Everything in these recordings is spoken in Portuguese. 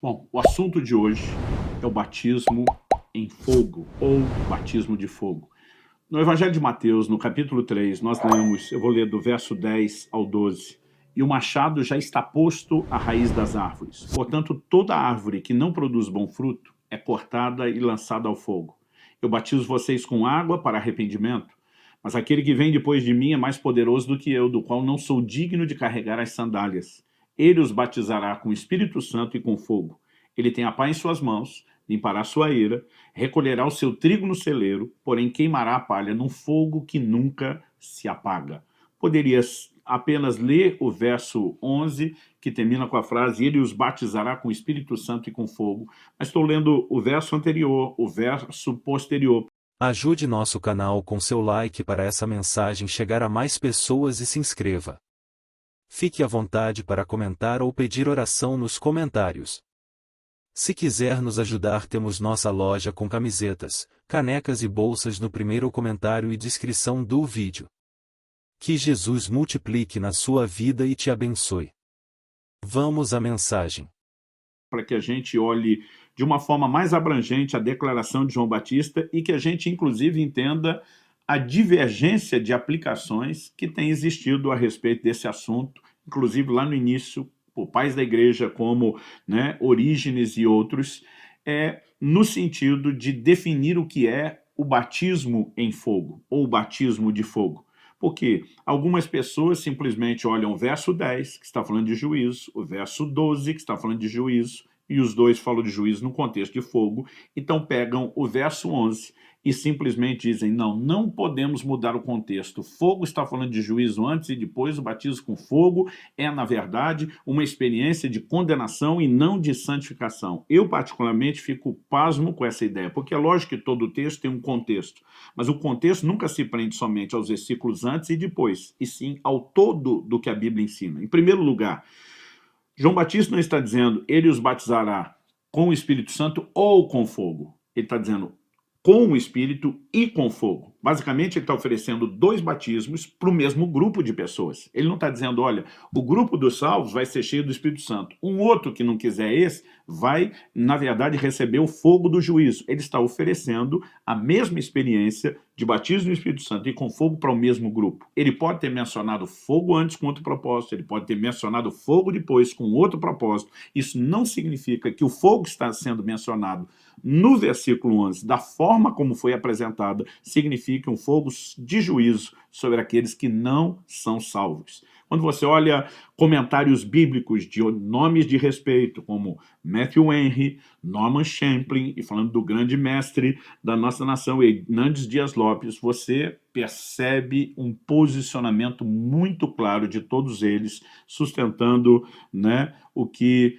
Bom, o assunto de hoje é o batismo em fogo, ou batismo de fogo. No Evangelho de Mateus, no capítulo 3, nós lemos, eu vou ler do verso 10 ao 12, e o machado já está posto à raiz das árvores. Portanto, toda árvore que não produz bom fruto é cortada e lançada ao fogo. Eu batizo vocês com água para arrependimento, mas aquele que vem depois de mim é mais poderoso do que eu, do qual não sou digno de carregar as sandálias. Ele os batizará com o Espírito Santo e com fogo. Ele tem a pá em suas mãos, limpará sua ira, recolherá o seu trigo no celeiro, porém queimará a palha num fogo que nunca se apaga. Poderias apenas ler o verso 11, que termina com a frase, ele os batizará com o Espírito Santo e com fogo, mas estou lendo o verso anterior, o verso posterior. Ajude nosso canal com seu like para essa mensagem chegar a mais pessoas e se inscreva. Fique à vontade para comentar ou pedir oração nos comentários. Se quiser nos ajudar, temos nossa loja com camisetas, canecas e bolsas no primeiro comentário e descrição do vídeo. Que Jesus multiplique na sua vida e te abençoe. Vamos à mensagem. Para que a gente olhe de uma forma mais abrangente a declaração de João Batista e que a gente, inclusive, entenda a divergência de aplicações que tem existido a respeito desse assunto, inclusive lá no início, por pais da igreja como Orígenes e outros, no sentido de definir o que é o batismo em fogo, ou o batismo de fogo. Porque algumas pessoas simplesmente olham o verso 10, que está falando de juízo, o verso 12, que está falando de juízo, e os dois falam de juízo no contexto de fogo, então pegam o verso 11 e simplesmente dizem, não podemos mudar o contexto. Fogo está falando de juízo antes e depois, o batismo com fogo é, na verdade, uma experiência de condenação e não de santificação. Eu, particularmente, fico pasmo com essa ideia, porque é lógico que todo texto tem um contexto, mas o contexto nunca se prende somente aos versículos antes e depois, e sim ao todo do que a Bíblia ensina. Em primeiro lugar, João Batista não está dizendo, ele os batizará com o Espírito Santo ou com fogo. Ele está dizendo, com o Espírito e com fogo. Basicamente, ele está oferecendo dois batismos para o mesmo grupo de pessoas. Ele não está dizendo, olha, o grupo dos salvos vai ser cheio do Espírito Santo. Um outro que não quiser esse vai, na verdade, receber o fogo do juízo. Ele está oferecendo a mesma experiência de batismo no Espírito Santo e com fogo para o mesmo grupo. Ele pode ter mencionado fogo antes com outro propósito, ele pode ter mencionado fogo depois com outro propósito. Isso não significa que o fogo está sendo mencionado no versículo 11, da forma como foi apresentada, significa um fogo de juízo sobre aqueles que não são salvos. Quando você olha comentários bíblicos de nomes de respeito, como Matthew Henry, Norman Champlin, e falando do grande mestre da nossa nação, Hernandes Dias Lopes, você percebe um posicionamento muito claro de todos eles, sustentando o que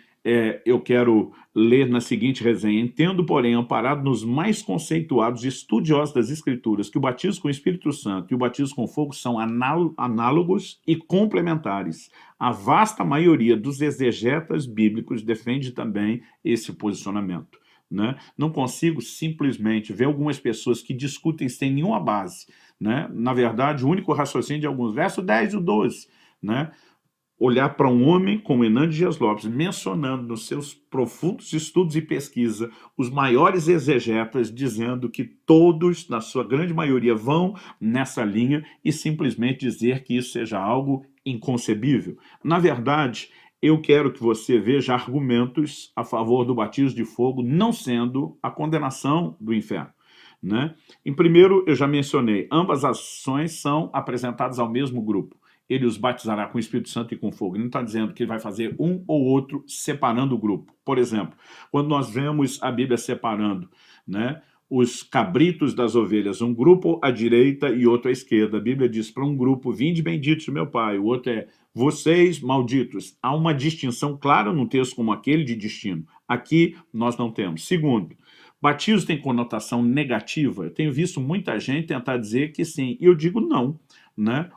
eu quero ler na seguinte resenha. Entendo, porém, amparado nos mais conceituados estudiosos das Escrituras, que o batismo com o Espírito Santo e o batismo com fogo são análogos e complementares. A vasta maioria dos exegetas bíblicos defende também esse posicionamento. Não consigo simplesmente ver algumas pessoas que discutem sem nenhuma base. Na verdade, o único raciocínio de alguns, verso 10 e 12, olhar para um homem como Hernandes Dias Lopes, mencionando nos seus profundos estudos e pesquisa os maiores exegetas, dizendo que todos, na sua grande maioria, vão nessa linha e simplesmente dizer que isso seja algo inconcebível. Na verdade, eu quero que você veja argumentos a favor do batismo de fogo não sendo a condenação do inferno. Em primeiro, eu já mencionei, ambas as ações são apresentadas ao mesmo grupo. Ele os batizará com o Espírito Santo e com fogo. Ele não está dizendo que ele vai fazer um ou outro separando o grupo. Por exemplo, quando nós vemos a Bíblia separando os cabritos das ovelhas, um grupo à direita e outro à esquerda, a Bíblia diz para um grupo, vinde benditos do meu Pai, o outro é, vocês malditos. Há uma distinção clara num texto como aquele de destino. Aqui nós não temos. Segundo, batismo tem conotação negativa? Eu tenho visto muita gente tentar dizer que sim, e eu digo não.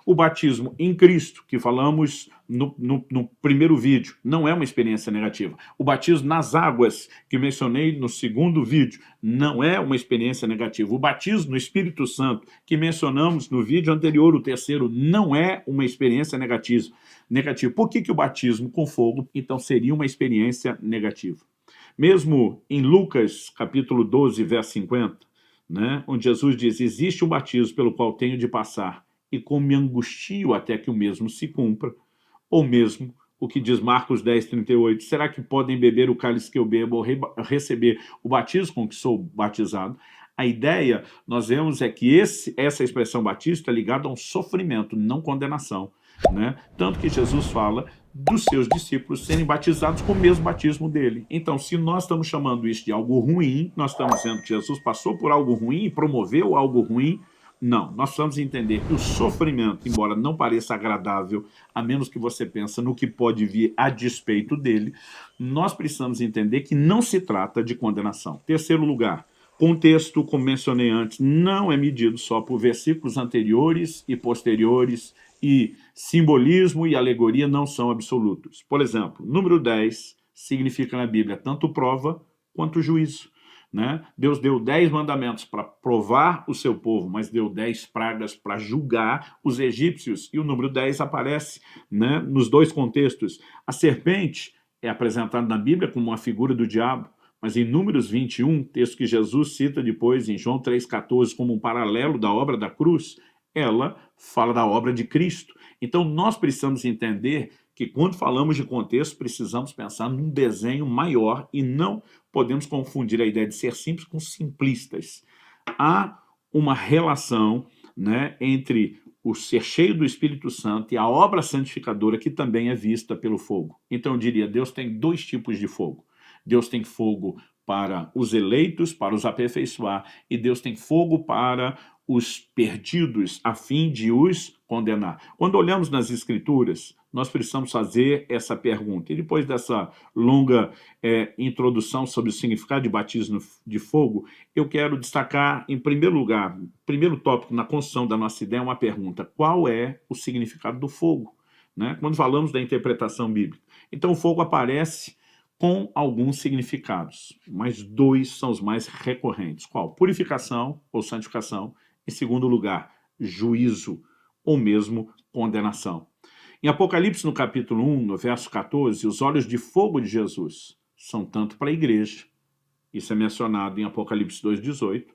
O batismo em Cristo, que falamos no primeiro vídeo, não é uma experiência negativa. O batismo nas águas, que mencionei no segundo vídeo, não é uma experiência negativa. O batismo no Espírito Santo, que mencionamos no vídeo anterior, o terceiro, não é uma experiência negativa. Por que o batismo com fogo, então, seria uma experiência negativa? Mesmo em Lucas, capítulo 12, verso 50, né, onde Jesus diz, existe um batismo pelo qual tenho de passar, e como me angustio até que o mesmo se cumpra, ou mesmo o que diz Marcos 10, 38, será que podem beber o cálice que eu bebo ou receber o batismo com que sou batizado? A ideia, nós vemos, é que essa expressão batismo está ligada a um sofrimento, não condenação, né? Tanto que Jesus fala dos seus discípulos serem batizados com o mesmo batismo dele. Então, se nós estamos chamando isso de algo ruim, nós estamos dizendo que Jesus passou por algo ruim e promoveu algo ruim. Não, nós precisamos entender que o sofrimento, embora não pareça agradável, a menos que você pense no que pode vir a despeito dele, nós precisamos entender que não se trata de condenação. Terceiro lugar, contexto, como mencionei antes, não é medido só por versículos anteriores e posteriores, e simbolismo e alegoria não são absolutos. Por exemplo, número 10 significa na Bíblia tanto prova quanto juízo. Né? Deus deu 10 mandamentos para provar o seu povo, mas deu 10 pragas para julgar os egípcios, e o número 10 aparece, né, nos dois contextos. A serpente é apresentada na Bíblia como uma figura do diabo, mas em Números 21, texto que Jesus cita depois em João 3,14 como um paralelo da obra da cruz, ela fala da obra de Cristo. Então nós precisamos entender que quando falamos de contexto, precisamos pensar num desenho maior e não podemos confundir a ideia de ser simples com simplistas. Há uma relação, né, entre o ser cheio do Espírito Santo e a obra santificadora que também é vista pelo fogo. Então eu diria, Deus tem dois tipos de fogo. Deus tem fogo para os eleitos, para os aperfeiçoar, e Deus tem fogo para os perdidos, a fim de os condenar. Quando olhamos nas Escrituras, nós precisamos fazer essa pergunta. E depois dessa longa introdução sobre o significado de batismo de fogo, eu quero destacar, em primeiro lugar, primeiro tópico na construção da nossa ideia, uma pergunta. Qual é o significado do fogo? Né? Quando falamos da interpretação bíblica. Então, o fogo aparece com alguns significados, mas dois são os mais recorrentes. Qual? Purificação ou santificação. Em segundo lugar, juízo ou mesmo condenação. Em Apocalipse, no capítulo 1, no verso 14, os olhos de fogo de Jesus são tanto para a igreja, isso é mencionado em Apocalipse 2,18,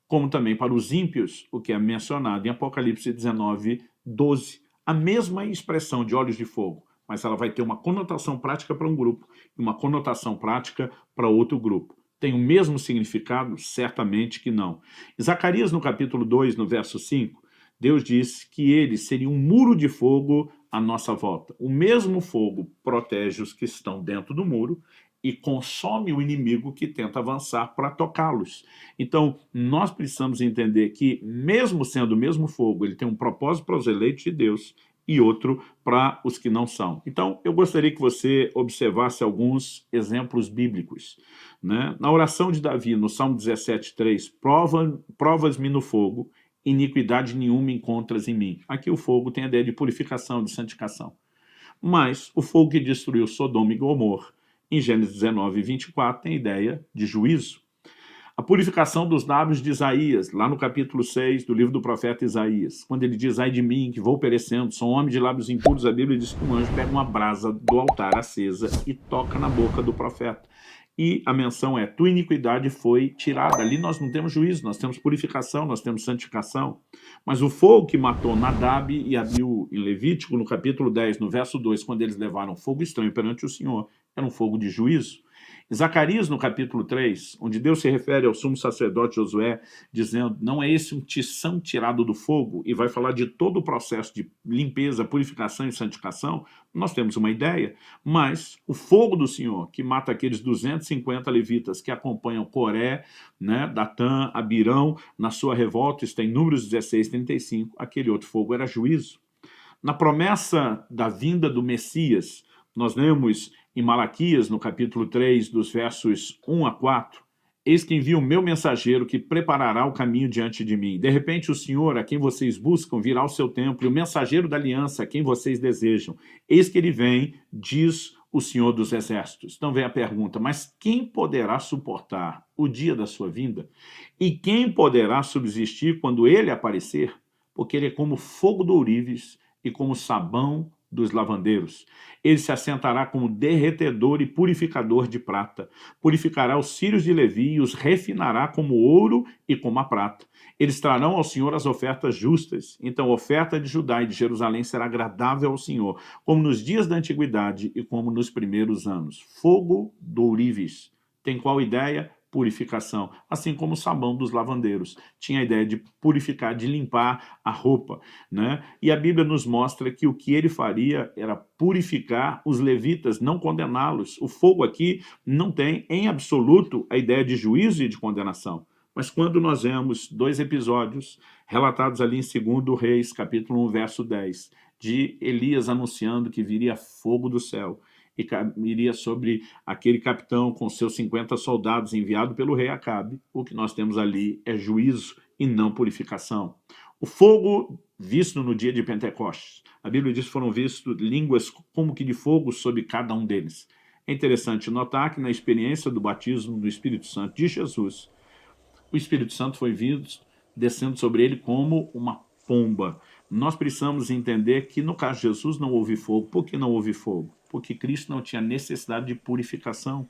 como também para os ímpios, o que é mencionado em Apocalipse 19:12. A mesma expressão de olhos de fogo, mas ela vai ter uma conotação prática para um grupo e uma conotação prática para outro grupo. Tem o mesmo significado? Certamente que não. Em Zacarias, no capítulo 2, no verso 5, Deus disse que ele seria um muro de fogo à nossa volta. O mesmo fogo protege os que estão dentro do muro e consome o inimigo que tenta avançar para tocá-los. Então, nós precisamos entender que, mesmo sendo o mesmo fogo, ele tem um propósito para os eleitos de Deus e outro para os que não são. Então, eu gostaria que você observasse alguns exemplos bíblicos. Né? Na oração de Davi, no Salmo 17:3, provas-me no fogo, iniquidade nenhuma encontras em mim. Aqui o fogo tem a ideia de purificação, de santificação. Mas o fogo que destruiu Sodoma e Gomorra, em Gênesis 19:24, tem a ideia de juízo. A purificação dos lábios de Isaías, lá no capítulo 6 do livro do profeta Isaías, quando ele diz, ai de mim, que vou perecendo, sou um homem de lábios impuros, a Bíblia diz que um anjo pega uma brasa do altar acesa e toca na boca do profeta. E a menção é, tua iniquidade foi tirada. Ali nós não temos juízo, nós temos purificação, nós temos santificação. Mas o fogo que matou Nadab e Abiú em Levítico, no capítulo 10, no verso 2, quando eles levaram fogo estranho perante o Senhor, era um fogo de juízo. Em Zacarias, no capítulo 3, onde Deus se refere ao sumo sacerdote Josué, dizendo, não é esse um tição tirado do fogo, e vai falar de todo o processo de limpeza, purificação e santificação, nós temos uma ideia, mas o fogo do Senhor, que mata aqueles 250 levitas que acompanham Coré, né, Datã, Abirão, na sua revolta, está em Números 16:35, aquele outro fogo era juízo. Na promessa da vinda do Messias, nós lemos em Malaquias, no capítulo 3, dos versos 1 a 4, eis que envia o meu mensageiro que preparará o caminho diante de mim. De repente o Senhor, a quem vocês buscam, virá ao seu templo, e o mensageiro da aliança, a quem vocês desejam. Eis que ele vem, diz o Senhor dos Exércitos. Então vem a pergunta, mas quem poderá suportar o dia da sua vinda? E quem poderá subsistir quando ele aparecer? Porque ele é como fogo do ourives e como sabão dos lavandeiros. Ele se assentará como derretedor e purificador de prata. Purificará os filhos de Levi e os refinará como ouro e como a prata. Eles trarão ao Senhor as ofertas justas. Então a oferta de Judá e de Jerusalém será agradável ao Senhor, como nos dias da antiguidade e como nos primeiros anos. Fogo do ourives. Tem qual ideia? Purificação, assim como o sabão dos lavandeiros. Tinha a ideia de purificar, de limpar a roupa, né? E a Bíblia nos mostra que o que ele faria era purificar os levitas, não condená-los. O fogo aqui não tem, em absoluto, a ideia de juízo e de condenação. Mas quando nós vemos 2 episódios relatados ali em 2 Reis, capítulo 1, verso 10, de Elias anunciando que viria fogo do céu, e iria sobre aquele capitão com seus 50 soldados enviado pelo rei Acabe, o que nós temos ali é juízo e não purificação. O fogo visto no dia de Pentecostes. A Bíblia diz que foram vistas línguas como que de fogo sobre cada um deles. É interessante notar que na experiência do batismo do Espírito Santo de Jesus, o Espírito Santo foi visto descendo sobre ele como uma pomba. Nós precisamos entender que no caso de Jesus não houve fogo. Por que não houve fogo? Porque Cristo não tinha necessidade de purificação.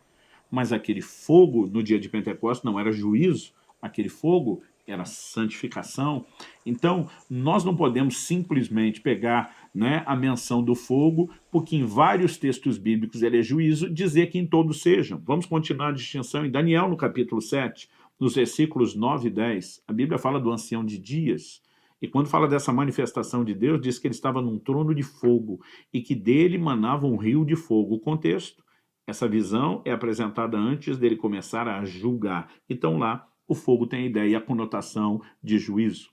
Mas aquele fogo no dia de Pentecostes não era juízo, aquele fogo era santificação. Então, nós não podemos simplesmente pegar, né, a menção do fogo, porque em vários textos bíblicos ele é juízo, dizer que em todos sejam. Vamos continuar a distinção em Daniel, no capítulo 7, nos versículos 9 e 10. A Bíblia fala do ancião de dias, e quando fala dessa manifestação de Deus, diz que ele estava num trono de fogo e que dele manava um rio de fogo. O contexto, essa visão é apresentada antes dele começar a julgar. Então lá, o fogo tem a ideia e a conotação de juízo,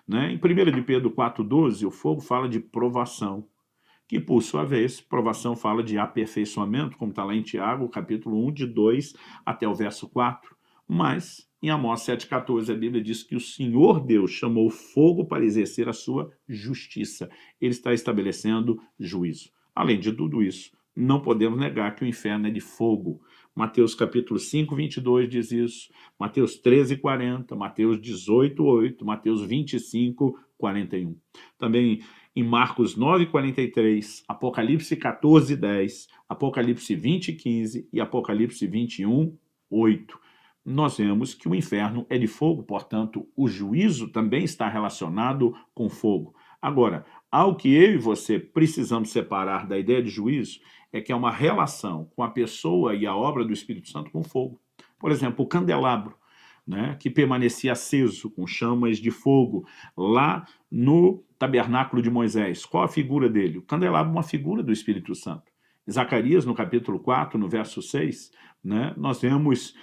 né? Em 1 de Pedro 4,12, o fogo fala de provação, que por sua vez, provação fala de aperfeiçoamento, como está lá em Tiago, capítulo 1, de 2 até o verso 4. Mas, em Amós 7,14, a Bíblia diz que o Senhor Deus chamou o fogo para exercer a sua justiça. Ele está estabelecendo juízo. Além de tudo isso, não podemos negar que o inferno é de fogo. Mateus capítulo 5, 22 diz isso, Mateus 13, 40, Mateus 18, 8, Mateus 25, 41. Também em Marcos 9, 43, Apocalipse 14, 10, Apocalipse 20, 15 e Apocalipse 21, 8. Nós vemos que o inferno é de fogo, portanto, o juízo também está relacionado com fogo. Agora, algo que eu e você precisamos separar da ideia de juízo é que é uma relação com a pessoa e a obra do Espírito Santo com fogo. Por exemplo, o candelabro, né, que permanecia aceso com chamas de fogo lá no tabernáculo de Moisés. Qual a figura dele? O candelabro é uma figura do Espírito Santo. Zacarias, no capítulo 4, no verso 6, né, nós vemos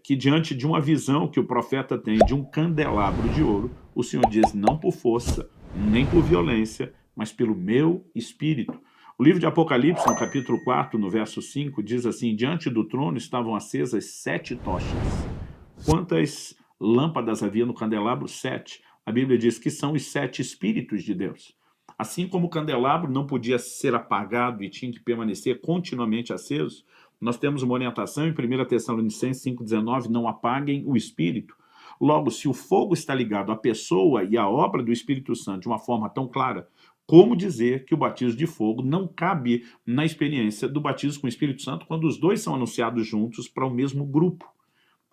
que diante de uma visão que o profeta tem de um candelabro de ouro, o Senhor diz, não por força, nem por violência, mas pelo meu Espírito. O livro de Apocalipse, no capítulo 4, no verso 5, diz assim, diante do trono estavam acesas 7 tochas. Quantas lâmpadas havia no candelabro? 7. A Bíblia diz que são os 7 Espíritos de Deus. Assim como o candelabro não podia ser apagado e tinha que permanecer continuamente aceso, nós temos uma orientação em 1 Tessalonicenses 5,19, não apaguem o Espírito. Logo, se o fogo está ligado à pessoa e à obra do Espírito Santo de uma forma tão clara, como dizer que o batismo de fogo não cabe na experiência do batismo com o Espírito Santo quando os dois são anunciados juntos para o mesmo grupo?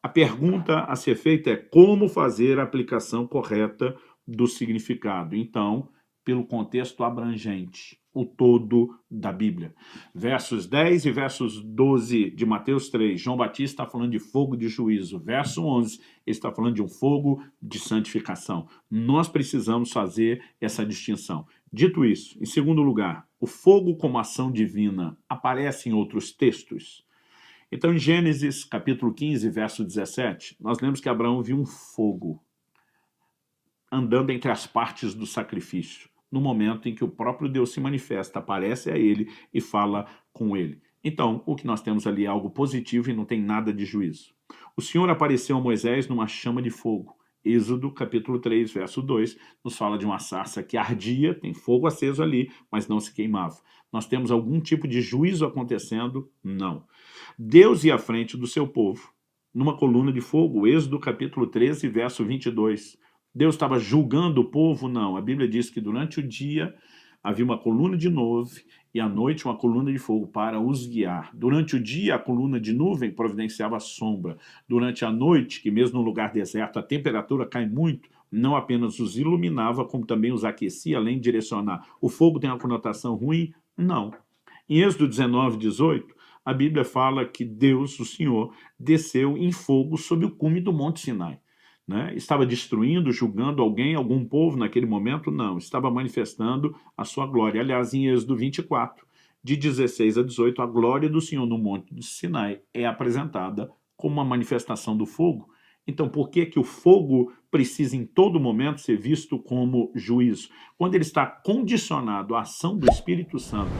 A pergunta a ser feita é como fazer a aplicação correta do significado. Então, pelo contexto abrangente, o todo da Bíblia. Versos 10 e versos 12 de Mateus 3, João Batista está falando de fogo de juízo. Verso 11, ele está falando de um fogo de santificação. Nós precisamos fazer essa distinção. Dito isso, em segundo lugar, o fogo como ação divina aparece em outros textos. Então, em Gênesis, capítulo 15, verso 17, nós lemos que Abraão viu um fogo andando entre as partes do sacrifício, no momento em que o próprio Deus se manifesta, aparece a ele e fala com ele. Então, o que nós temos ali é algo positivo e não tem nada de juízo. O Senhor apareceu a Moisés numa chama de fogo. Êxodo, capítulo 3, verso 2, nos fala de uma sarça que ardia, tem fogo aceso ali, mas não se queimava. Nós temos algum tipo de juízo acontecendo? Não. Deus ia à frente do seu povo, numa coluna de fogo, Êxodo, capítulo 13, verso 22. Deus estava julgando o povo? Não. A Bíblia diz que durante o dia havia uma coluna de nuvem e à noite uma coluna de fogo para os guiar. Durante o dia, a coluna de nuvem providenciava sombra. Durante a noite, que mesmo no lugar deserto a temperatura cai muito, não apenas os iluminava, como também os aquecia, além de direcionar. O fogo tem uma conotação ruim? Não. Em Êxodo 19, 18, a Bíblia fala que Deus, o Senhor, desceu em fogo sobre o cume do Monte Sinai. Né? Estava destruindo, julgando alguém, algum povo naquele momento? Não, estava manifestando a sua glória. Aliás, em Êxodo 24, de 16 a 18, a glória do Senhor no Monte de Sinai é apresentada como uma manifestação do fogo. Então, por que que o fogo precisa em todo momento ser visto como juízo? Quando ele está condicionado à ação do Espírito Santo,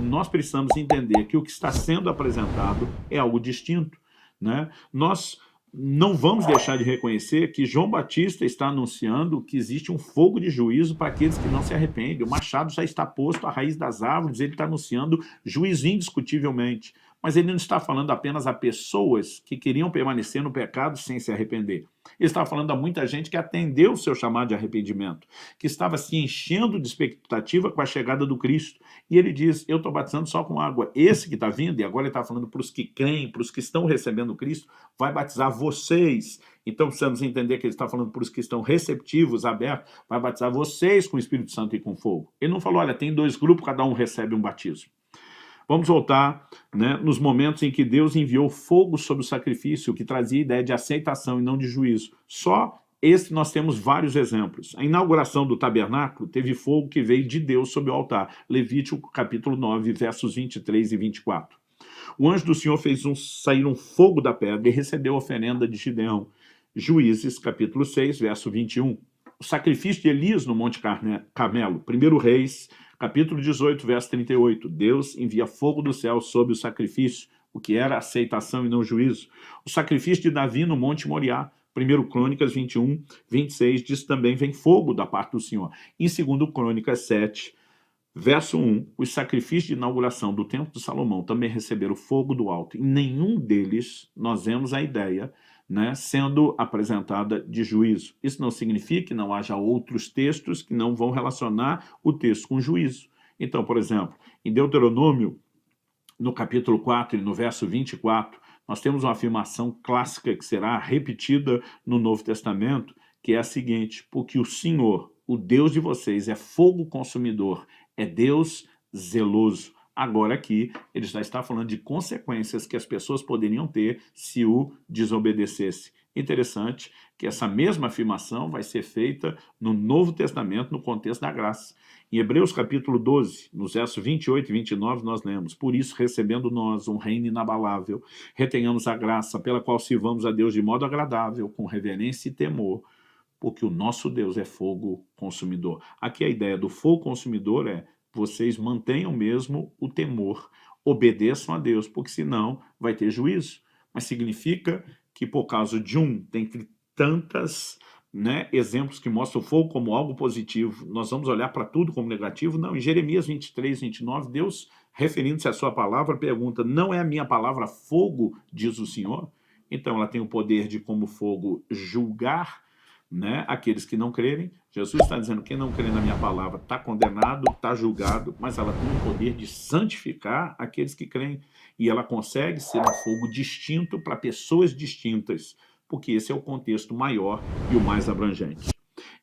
nós precisamos entender que o que está sendo apresentado é algo distinto, né? Nós não vamos deixar de reconhecer que João Batista está anunciando que existe um fogo de juízo para aqueles que não se arrependem. O machado já está posto à raiz das árvores, ele está anunciando juízo indiscutivelmente. Mas ele não está falando apenas a pessoas que queriam permanecer no pecado sem se arrepender. Ele está falando a muita gente que atendeu o seu chamado de arrependimento, que estava se enchendo de expectativa com a chegada do Cristo. E ele diz, eu estou batizando só com água. Esse que está vindo, e agora ele está falando para os que creem, para os que estão recebendo Cristo, vai batizar vocês. Então precisamos entender que ele está falando para os que estão receptivos, abertos, vai batizar vocês com o Espírito Santo e com fogo. Ele não falou, olha, tem dois grupos, cada um recebe um batismo. Vamos voltar, né, nos momentos em que Deus enviou fogo sobre o sacrifício, que trazia a ideia de aceitação e não de juízo. Só esse nós temos vários exemplos. A inauguração do tabernáculo teve fogo que veio de Deus sobre o altar. Levítico capítulo 9, versos 23 e 24. O anjo do Senhor fez sair um fogo da pedra e recebeu a oferenda de Gideão. Juízes capítulo 6, verso 21. O sacrifício de Elias no Monte Carmelo. 1 Reis capítulo 18, verso 38, Deus envia fogo do céu sobre o sacrifício, o que era aceitação e não juízo. O sacrifício de Davi no Monte Moriá, 1 Crônicas 21, 26, diz também, vem fogo da parte do Senhor. Em 2 Crônicas 7, verso 1, os sacrifícios de inauguração do Templo de Salomão também receberam fogo do alto. Em nenhum deles nós vemos a ideia, né, sendo apresentada de juízo. Isso não significa que não haja outros textos que não vão relacionar o texto com juízo. Então, por exemplo, em Deuteronômio, no capítulo 4 e no verso 24, nós temos uma afirmação clássica que será repetida no Novo Testamento, que é a seguinte, porque o Senhor, o Deus de vocês, é fogo consumidor, é Deus zeloso. Agora aqui, ele já está falando de consequências que as pessoas poderiam ter se o desobedecesse. Interessante que essa mesma afirmação vai ser feita no Novo Testamento, no contexto da graça. Em Hebreus capítulo 12, nos versos 28 e 29, nós lemos, por isso, recebendo nós um reino inabalável, retenhamos a graça pela qual sirvamos a Deus de modo agradável, com reverência e temor, porque o nosso Deus é fogo consumidor. Aqui a ideia do fogo consumidor é vocês mantenham mesmo o temor, obedeçam a Deus, porque senão vai ter juízo. Mas significa que por causa de dentre tantas, né, exemplos que mostram o fogo como algo positivo, nós vamos olhar para tudo como negativo? Não, em Jeremias 23, 29, Deus, referindo-se à sua palavra, pergunta, não é a minha palavra fogo, diz o Senhor? Então ela tem o poder de, como fogo, julgar, né, aqueles que não crerem. Jesus está dizendo que quem não crê na minha palavra está condenado, está julgado, mas ela tem o poder de santificar aqueles que creem. E ela consegue ser um fogo distinto para pessoas distintas, porque esse é o contexto maior e o mais abrangente.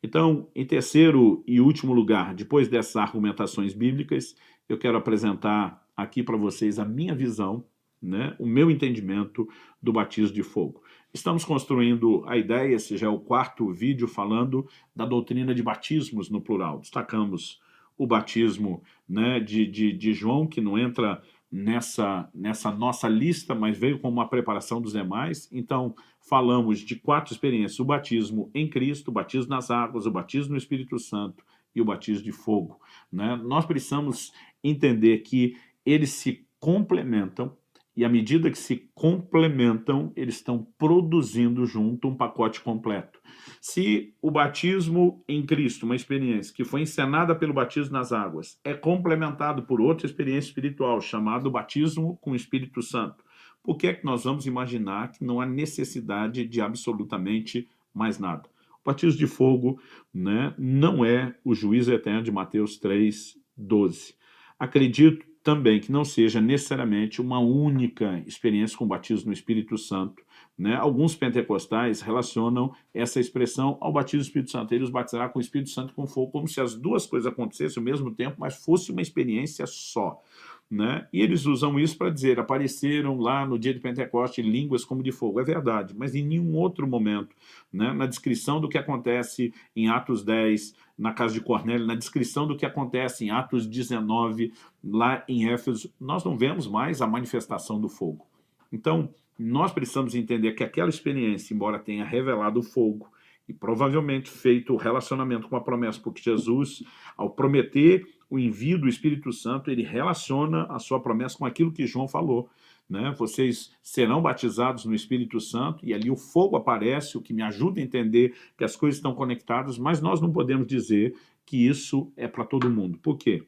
Então, em terceiro e último lugar, depois dessas argumentações bíblicas, eu quero apresentar aqui para vocês a minha visão, né, o meu entendimento do batismo de fogo. Estamos construindo a ideia, esse já é o quarto vídeo falando da doutrina de batismos no plural. Destacamos o batismo, né, de João, que não entra nessa nossa lista, mas veio como uma preparação dos demais. Então, falamos de 4 experiências, o batismo em Cristo, o batismo nas águas, o batismo no Espírito Santo e o batismo de fogo. Né? Nós precisamos entender que eles se complementam, e à medida que se complementam, eles estão produzindo junto um pacote completo. Se o batismo em Cristo, uma experiência que foi encenada pelo batismo nas águas, é complementado por outra experiência espiritual, chamada batismo com o Espírito Santo, por que é que nós vamos imaginar que não há necessidade de absolutamente mais nada? O batismo de fogo, né, não é o juízo eterno de Mateus 3, 12. Acredito também que não seja necessariamente uma única experiência com o batismo no Espírito Santo, né? Alguns pentecostais relacionam essa expressão ao batismo do Espírito Santo. Ele os batizará com o Espírito Santo e com fogo, como se as duas coisas acontecessem ao mesmo tempo, mas fosse uma experiência só, né? E eles usam isso para dizer, apareceram lá no dia de Pentecoste línguas como de fogo. É verdade, mas em nenhum outro momento, né? Na descrição do que acontece em Atos 10, na casa de Cornélio, na descrição do que acontece em Atos 19, lá em Éfeso, nós não vemos mais a manifestação do fogo. Então, nós precisamos entender que aquela experiência, embora tenha revelado o fogo, e provavelmente feito o relacionamento com a promessa, porque Jesus, ao prometer o envio do Espírito Santo, ele relaciona a sua promessa com aquilo que João falou, né? Vocês serão batizados no Espírito Santo, e ali o fogo aparece, o que me ajuda a entender que as coisas estão conectadas, mas nós não podemos dizer que isso é para todo mundo. Por quê?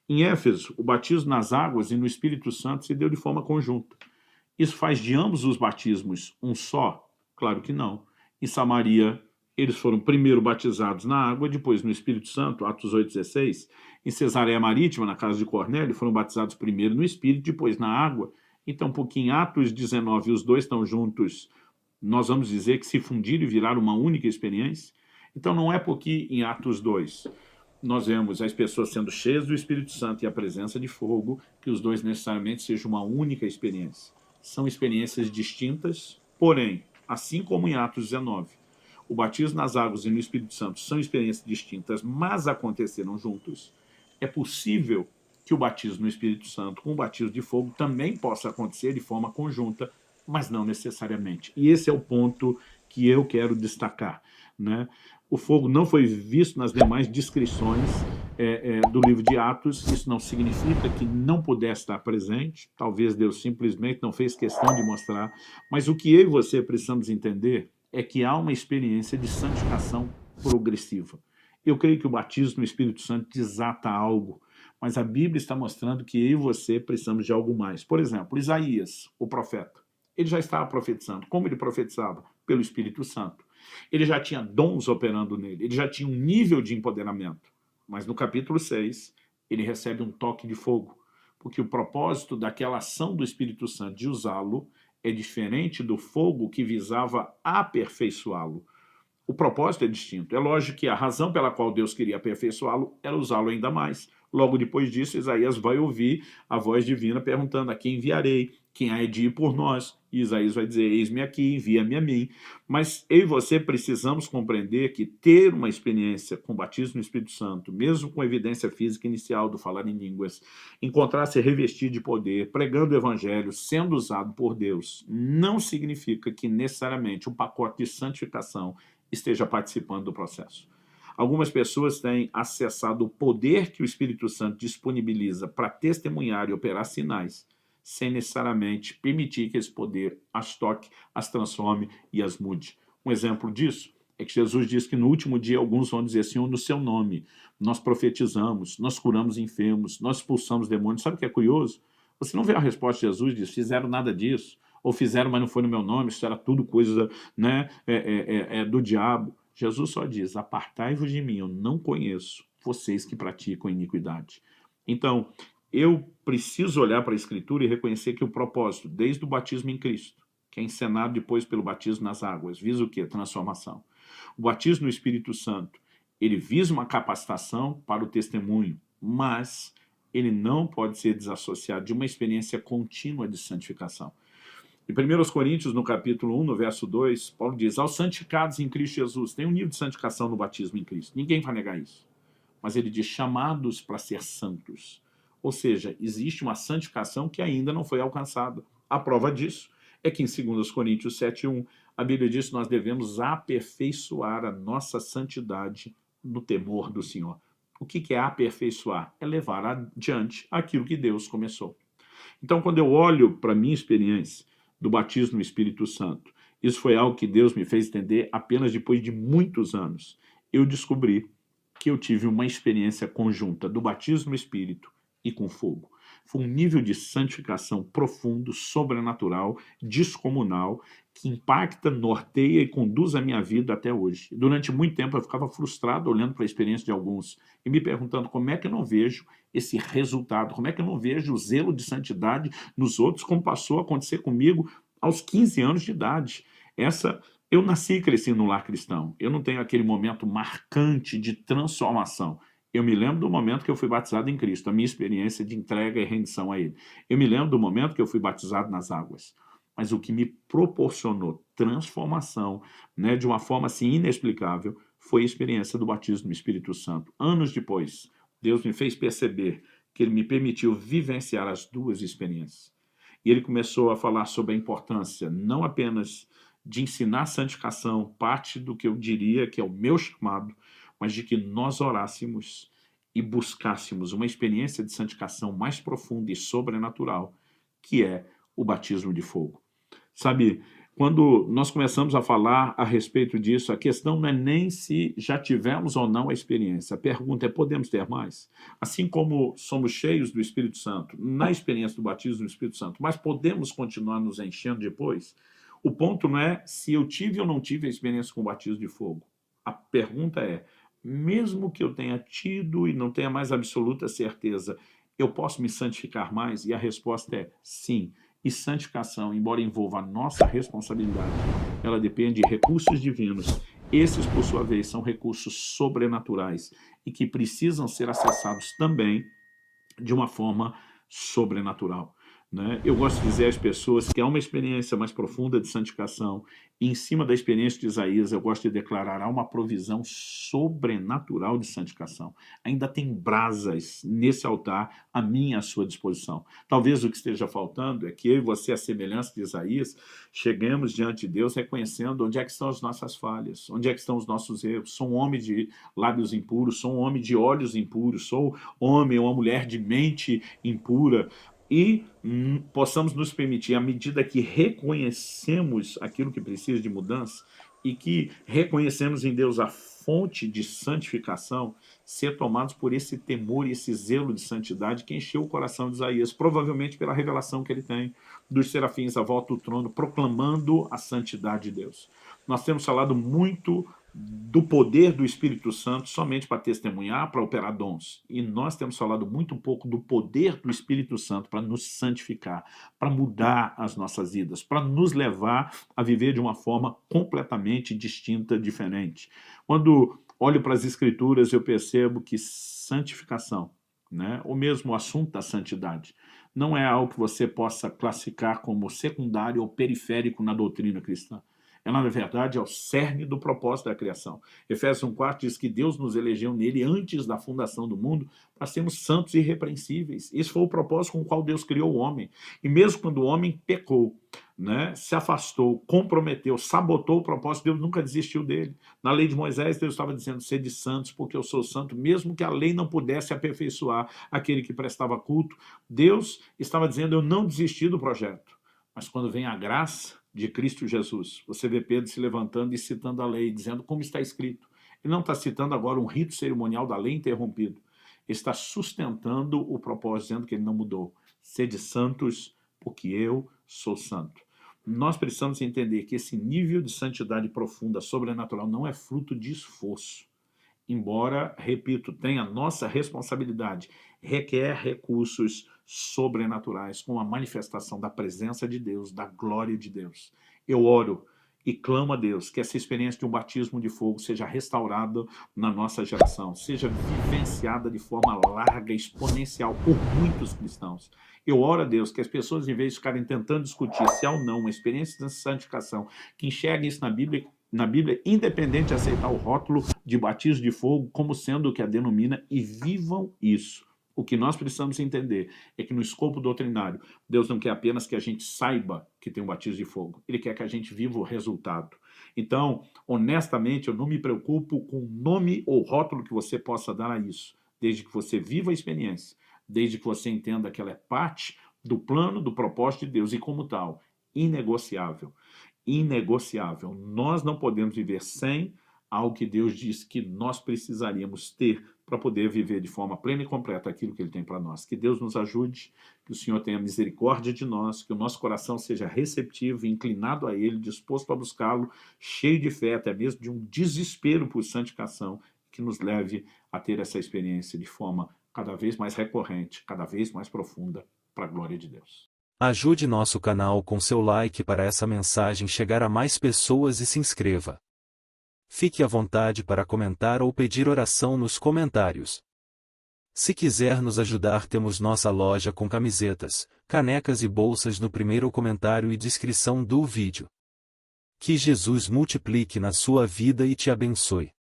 Em Éfeso, o batismo nas águas e no Espírito Santo se deu de forma conjunta. Isso faz de ambos os batismos um só? Claro que não. Em Samaria, eles foram primeiro batizados na água, depois no Espírito Santo, Atos 8,16. Em Cesareia Marítima, na casa de Cornélio, foram batizados primeiro no Espírito, depois na água. Então, porque em Atos 19 os dois estão juntos, nós vamos dizer que se fundiram e viraram uma única experiência? Então, não é porque em Atos 2 nós vemos as pessoas sendo cheias do Espírito Santo e a presença de fogo, que os dois necessariamente sejam uma única experiência. São experiências distintas, porém, assim como em Atos 19, o batismo nas águas e no Espírito Santo são experiências distintas, mas aconteceram juntos, é possível que o batismo no Espírito Santo com o batismo de fogo também possa acontecer de forma conjunta, mas não necessariamente. E esse é o ponto que eu quero destacar, né? O fogo não foi visto nas demais descrições do livro de Atos. Isso não significa que não pudesse estar presente. Talvez Deus simplesmente não fez questão de mostrar. Mas o que eu e você precisamos entender é que há uma experiência de santificação progressiva. Eu creio que o batismo no Espírito Santo desata algo, mas a Bíblia está mostrando que eu e você precisamos de algo mais. Por exemplo, Isaías, o profeta, ele já estava profetizando. Como ele profetizava? Pelo Espírito Santo. Ele já tinha dons operando nele, ele já tinha um nível de empoderamento. Mas no capítulo 6, ele recebe um toque de fogo, porque o propósito daquela ação do Espírito Santo de usá-lo é diferente do fogo que visava aperfeiçoá-lo. O propósito é distinto. É lógico que a razão pela qual Deus queria aperfeiçoá-lo era usá-lo ainda mais. Logo depois disso, Isaías vai ouvir a voz divina perguntando: a quem enviarei? Quem há de ir por nós? E Isaías vai dizer: eis-me aqui, envia-me a mim. Mas eu e você precisamos compreender que ter uma experiência com batismo no Espírito Santo, mesmo com evidência física inicial do falar em línguas, encontrar-se revestido de poder, pregando o evangelho, sendo usado por Deus, não significa que necessariamente o pacote de santificação esteja participando do processo. Algumas pessoas têm acessado o poder que o Espírito Santo disponibiliza para testemunhar e operar sinais, sem necessariamente permitir que esse poder as toque, as transforme e as mude. Um exemplo disso é que Jesus diz que no último dia alguns vão dizer assim: no seu nome nós profetizamos, nós curamos enfermos, nós expulsamos demônios. Sabe o que é curioso? Você não vê a resposta de Jesus, diz: fizeram nada disso, ou fizeram, mas não foi no meu nome, isso era tudo coisa, né, do diabo. Jesus só diz: apartai-vos de mim, eu não conheço vocês que praticam iniquidade. Então, eu preciso olhar para a Escritura e reconhecer que o propósito, desde o batismo em Cristo, que é encenado depois pelo batismo nas águas, visa o quê? Transformação. O batismo no Espírito Santo, ele visa uma capacitação para o testemunho, mas ele não pode ser desassociado de uma experiência contínua de santificação. Em 1 Coríntios, no capítulo 1, no verso 2, Paulo diz: aos santificados em Cristo Jesus. Tem um nível de santificação no batismo em Cristo. Ninguém vai negar isso. Mas ele diz: chamados para ser santos. Ou seja, existe uma santificação que ainda não foi alcançada. A prova disso é que em 2 Coríntios 7:1, a Bíblia diz que nós devemos aperfeiçoar a nossa santidade no temor do Senhor. O que é aperfeiçoar? É levar adiante aquilo que Deus começou. Então, quando eu olho para a minha experiência do batismo no Espírito Santo, isso foi algo que Deus me fez entender apenas depois de muitos anos. Eu descobri que eu tive uma experiência conjunta do batismo no Espírito e com fogo. Foi um nível de santificação profundo, sobrenatural, descomunal, que impacta, norteia e conduz a minha vida até hoje. Durante muito tempo eu ficava frustrado olhando para a experiência de alguns e me perguntando como é que eu não vejo esse resultado, como é que eu não vejo o zelo de santidade nos outros, como passou a acontecer comigo aos 15 anos de idade. Eu nasci e cresci no lar cristão, eu não tenho aquele momento marcante de transformação. Eu me lembro do momento que eu fui batizado em Cristo, a minha experiência de entrega e rendição a Ele. Eu me lembro do momento que eu fui batizado nas águas. Mas o que me proporcionou transformação, né, de uma forma assim inexplicável, foi a experiência do batismo no Espírito Santo. Anos depois, Deus me fez perceber que Ele me permitiu vivenciar as duas experiências. E Ele começou a falar sobre a importância, não apenas de ensinar santificação, parte do que eu diria que é o meu chamado, mas de que nós orássemos e buscássemos uma experiência de santificação mais profunda e sobrenatural, que é o batismo de fogo. Sabe, quando nós começamos a falar a respeito disso, a questão não é nem se já tivemos ou não a experiência. A pergunta é, podemos ter mais? Assim como somos cheios do Espírito Santo, na experiência do batismo do Espírito Santo, mas podemos continuar nos enchendo depois? O ponto não é se eu tive ou não tive a experiência com o batismo de fogo. A pergunta é, mesmo que eu tenha tido e não tenha mais absoluta certeza, eu posso me santificar mais? E a resposta é sim. E santificação, embora envolva a nossa responsabilidade, ela depende de recursos divinos. Esses, por sua vez, são recursos sobrenaturais e que precisam ser acessados também de uma forma sobrenatural. Né? Eu gosto de dizer às pessoas que há uma experiência mais profunda de santificação e em cima da experiência de Isaías eu gosto de declarar há uma provisão sobrenatural de santificação. Ainda tem brasas nesse altar a minha e à sua disposição. Talvez o que esteja faltando é que eu e você, a semelhança de Isaías, cheguemos diante de Deus reconhecendo onde é que estão as nossas falhas, onde é que estão os nossos erros. Sou um homem de lábios impuros, sou um homem de olhos impuros, sou homem ou uma mulher de mente impura, e possamos nos permitir, à medida que reconhecemos aquilo que precisa de mudança e que reconhecemos em Deus a fonte de santificação, ser tomados por esse temor e esse zelo de santidade que encheu o coração de Isaías, provavelmente pela revelação que ele tem dos serafins à volta do trono, proclamando a santidade de Deus. Nós temos falado muito do poder do Espírito Santo somente para testemunhar, para operar dons. E nós temos falado muito pouco do poder do Espírito Santo para nos santificar, para mudar as nossas vidas, para nos levar a viver de uma forma completamente distinta, diferente. Quando olho para as Escrituras, eu percebo que santificação, né, ou mesmo o assunto da santidade, não é algo que você possa classificar como secundário ou periférico na doutrina cristã. Ela, na verdade, é o cerne do propósito da criação. Efésios 1,4 diz que Deus nos elegeu nele antes da fundação do mundo para sermos santos e irrepreensíveis. Esse foi o propósito com o qual Deus criou o homem. E mesmo quando o homem pecou, né, se afastou, comprometeu, sabotou o propósito, Deus nunca desistiu dele. Na lei de Moisés, Deus estava dizendo, sede santos, porque eu sou santo, mesmo que a lei não pudesse aperfeiçoar aquele que prestava culto. Deus estava dizendo, eu não desisti do projeto. Mas quando vem a graça de Cristo Jesus, você vê Pedro se levantando e citando a lei, dizendo como está escrito. Ele não está citando agora um rito cerimonial da lei interrompido. Ele está sustentando o propósito, dizendo que ele não mudou. Sede santos, porque eu sou santo. Nós precisamos entender que esse nível de santidade profunda, sobrenatural, não é fruto de esforço. Embora, repito, tenha nossa responsabilidade, requer recursos sobrenaturais, com a manifestação da presença de Deus, da glória de Deus. Eu oro e clamo a Deus que essa experiência de um batismo de fogo seja restaurada na nossa geração, seja vivenciada de forma larga, exponencial por muitos cristãos. Eu oro a Deus que as pessoas, em vez de ficarem tentando discutir se há ou não uma experiência de santificação, que enxerguem isso na Bíblia, independente de aceitar o rótulo de batismo de fogo como sendo o que a denomina, e vivam isso. O que nós precisamos entender é que no escopo doutrinário, Deus não quer apenas que a gente saiba que tem um batismo de fogo. Ele quer que a gente viva o resultado. Então, honestamente, eu não me preocupo com o nome ou rótulo que você possa dar a isso, desde que você viva a experiência, desde que você entenda que ela é parte do plano, do propósito de Deus e, como tal, inegociável. Inegociável. Nós não podemos viver sem algo que Deus disse que nós precisaríamos ter para poder viver de forma plena e completa aquilo que Ele tem para nós. Que Deus nos ajude, que o Senhor tenha misericórdia de nós, que o nosso coração seja receptivo, inclinado a Ele, disposto a buscá-lo, cheio de fé, até mesmo de um desespero por santificação, que nos leve a ter essa experiência de forma cada vez mais recorrente, cada vez mais profunda, para a glória de Deus. Ajude nosso canal com seu like para essa mensagem chegar a mais pessoas e se inscreva. Fique à vontade para comentar ou pedir oração nos comentários. Se quiser nos ajudar, temos nossa loja com camisetas, canecas e bolsas no primeiro comentário e descrição do vídeo. Que Jesus multiplique na sua vida e te abençoe.